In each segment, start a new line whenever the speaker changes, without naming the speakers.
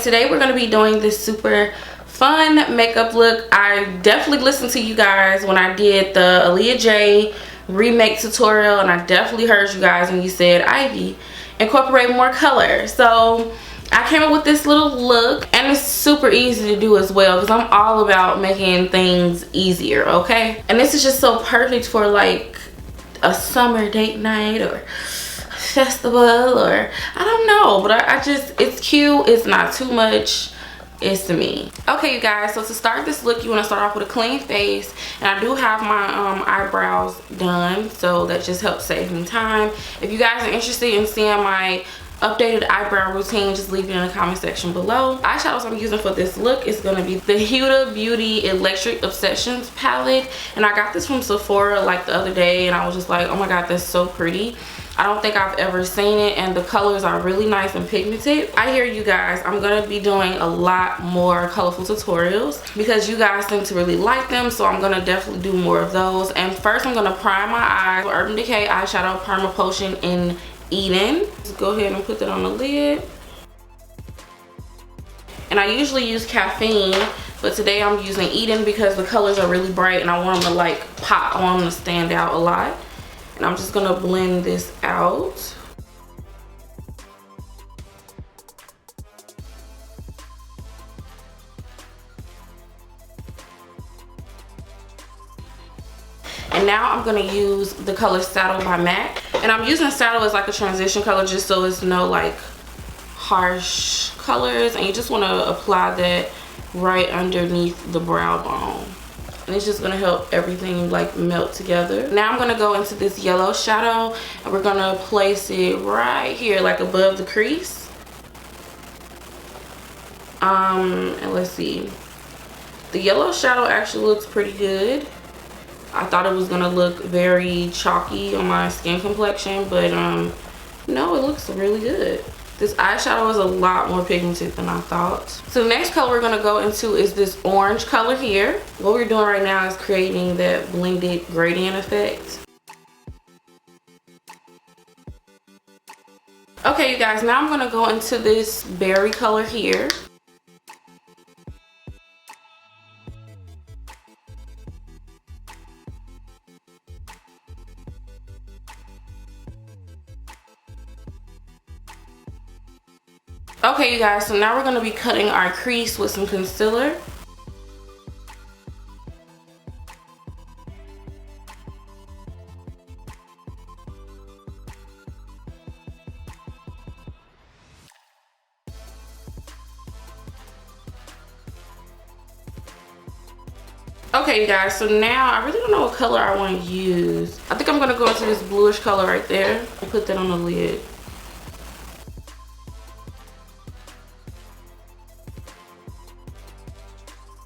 today we're going to be doing this super fun makeup look. I definitely listened to you guys when I did the Aaliyah J remake tutorial, and I definitely heard you guys when you said, Ivy, incorporate more color. So I came up with this little look, and it's super easy to do as well because I'm all about making things easier, okay? And this is just so perfect for like a summer date night or festival, or I don't know, but I just, it's cute, it's not too much, it's to me. Okay, you guys, so to start this look, you want to start off with a clean face, and I do have my eyebrows done, so that just helps save me time. If you guys are interested in seeing my updated eyebrow routine, just leave it in the comment section below. Eyeshadows I'm using for this look is going to be the HUDA Beauty Electric Obsessions palette, and I got this from Sephora like the other day, and I was just like, oh my god, that's so pretty. I don't think I've ever seen it, and the colors are really nice and pigmented. I hear you guys, I'm going to be doing a lot more colorful tutorials because you guys seem to really like them, so I'm going to definitely do more of those. And first I'm going to prime my eyes with Urban Decay Eyeshadow Perma Potion in Eden. Just go ahead and put that on the lid. And I usually use caffeine, but today I'm using Eden because the colors are really bright and I want them to like pop, I want them to stand out a lot. And I'm just gonna blend this out. And now I'm gonna use the color Saddle by MAC. And I'm using Saddle as like a transition color just so it's no like harsh colors. And you just wanna apply that right underneath the brow bone. And it's just gonna help everything like melt together. Now I'm gonna go into this yellow shadow, and we're gonna place it right here, like above the crease. And let's see. The yellow shadow actually looks pretty good. I thought it was gonna look very chalky on my skin complexion, but no, it looks really good. This eyeshadow is a lot more pigmented than I thought. So the next color we're gonna go into is this orange color here. What we're doing right now is creating that blended gradient effect. Okay, you guys, now I'm gonna go into this berry color here. Okay, you guys, so now we're going to be cutting our crease with some concealer. Okay, you guys, so now I really don't know what color I want to use. I think I'm going to go into this bluish color right there and put that on the lid.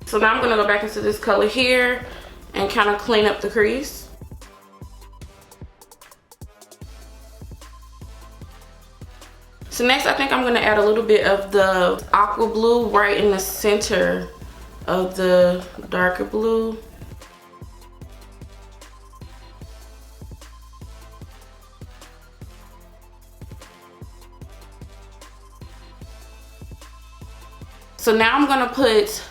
So now I'm gonna go back into this color here and kind of clean up the crease. So next I think I'm gonna add a little bit of the aqua blue right in the center of the darker blue. So now I'm gonna put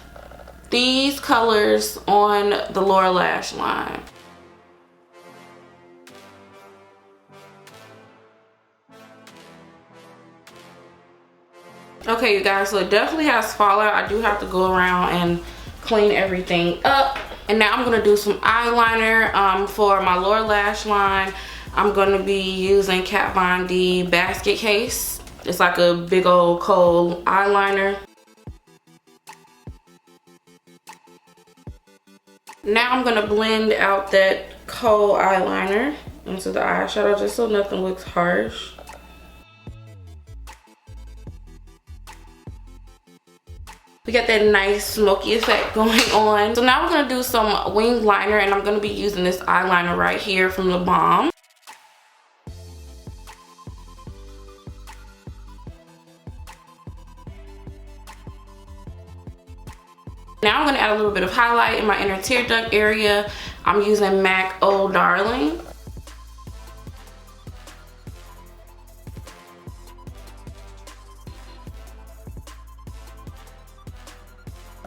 these colors on the lower lash line. Okay, you guys, so it definitely has fallout. I do have to go around and clean everything up. And now I'm gonna do some eyeliner for my lower lash line. I'm gonna be using Kat Von D basket case. It's like a big old kohl eyeliner. Now I'm gonna blend out that kohl eyeliner into the eyeshadow just so nothing looks harsh. We got that nice smoky effect going on. So now we're gonna do some wing liner, and I'm gonna be using this eyeliner right here from theBalm. Now I'm going to add a little bit of highlight in my inner tear duct area. I'm using MAC Oh Darling.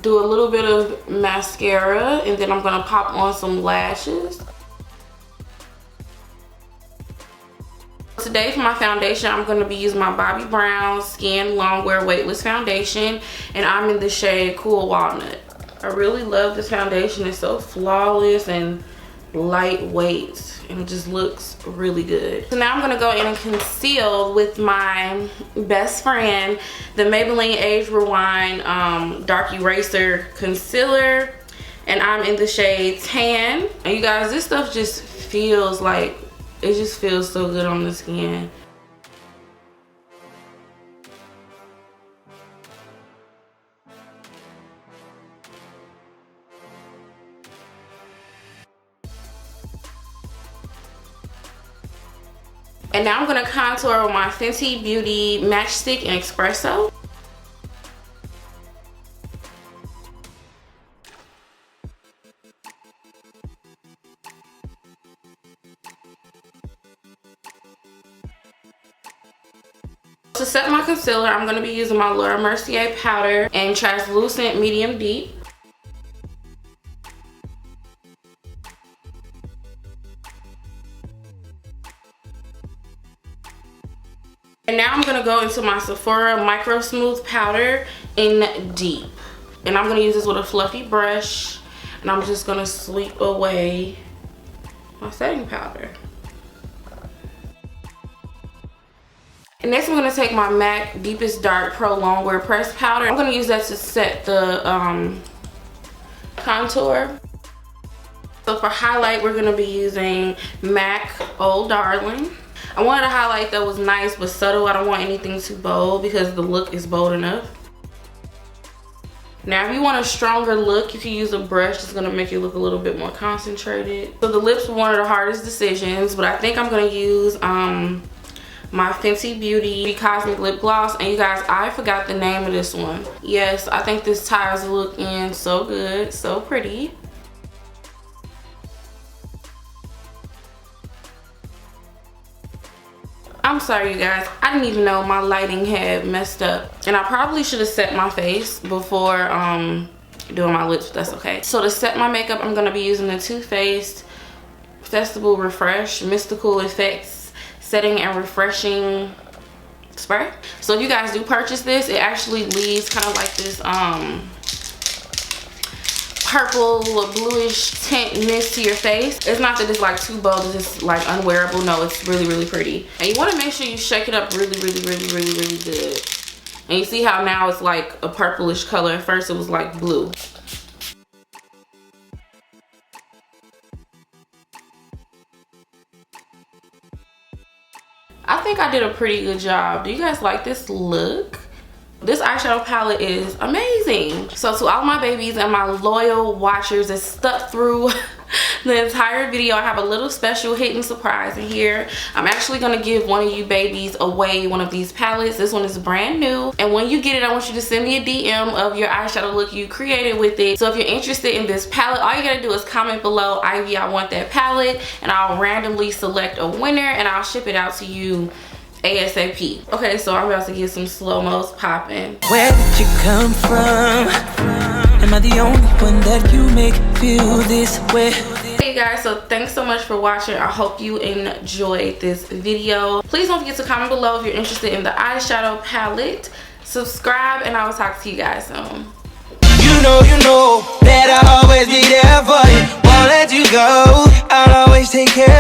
do a little bit of mascara, and then I'm gonna pop on some lashes. Today for my foundation, I'm going to be using my Bobbi Brown Skin Longwear Weightless Foundation, and I'm in the shade Cool Walnut. I really love this foundation. It's so flawless and lightweight, and it just looks really good. So now I'm going to go in and conceal with my best friend, the Maybelline Age Rewind Dark Eraser Concealer, and I'm in the shade Tan. And you guys, this stuff just feels like, it just feels so good on the skin. And now I'm going to contour with my Fenty Beauty Matchstick and Espresso. To set my concealer, I'm going to be using my Mercier powder and translucent medium deep. And now I'm going to go into my SEPHORA MicroSmooth powder in deep. And I'm going to use this with a fluffy brush, and I'm just going to sweep away my setting powder. And next I'm going to take my MAC Deepest Dark Pro Longwear Pressed Powder. I'm going to use that to set the contour. So for highlight, we're going to be using MAC Old Darling. I wanted a highlight that was nice but subtle. I don't want anything too bold because the look is bold enough. Now if you want a stronger look, you can use a brush. It's going to make you look a little bit more concentrated. So the lips were one of the hardest decisions, but I think I'm going to use my Fenty Beauty Cosmic Lip Gloss. And you guys, I forgot the name of this one. Yes, I think this ties the look in so good, so pretty. I'm sorry you guys, I didn't even know my lighting had messed up. And I probably should have set my face before doing my lips, but that's okay. So to set my makeup, I'm going to be using the Too Faced Festival Refresh Mystical Effects Setting and Refreshing Spray. So if you guys do purchase this, it actually leaves kind of like this purple bluish tint mist to your face. It's not that it's like too bold, it's just like unwearable. No, it's really, really pretty. And you want to make sure you shake it up really, really, really, really, really good. And you see how now it's like a purplish color. At first it was like blue. I think I did a pretty good job. Do you guys like this look? This eyeshadow palette is amazing. So to all my babies and my loyal watchers that stuck through the entire video, I have a little special hidden surprise in here. I'm actually going to give one of you babies away one of these palettes. This one is brand new. And when you get it, I want you to send me a DM of your eyeshadow look you created with it. So if you're interested in this palette, all you got to do is comment below, Ivy, I want that palette. And I'll randomly select a winner and I'll ship it out to you ASAP. Okay, so I'm about to get some slow-mos popping.
Where did you come from? Am I the only one that you make feel this way?
Hey guys, so thanks so much for watching. I hope you enjoyed this video. Please don't forget to comment below if you're interested in the eyeshadow palette. Subscribe, and I will talk to you guys soon.
You know that I'll always be there for you. Won't let you go. I'll always take care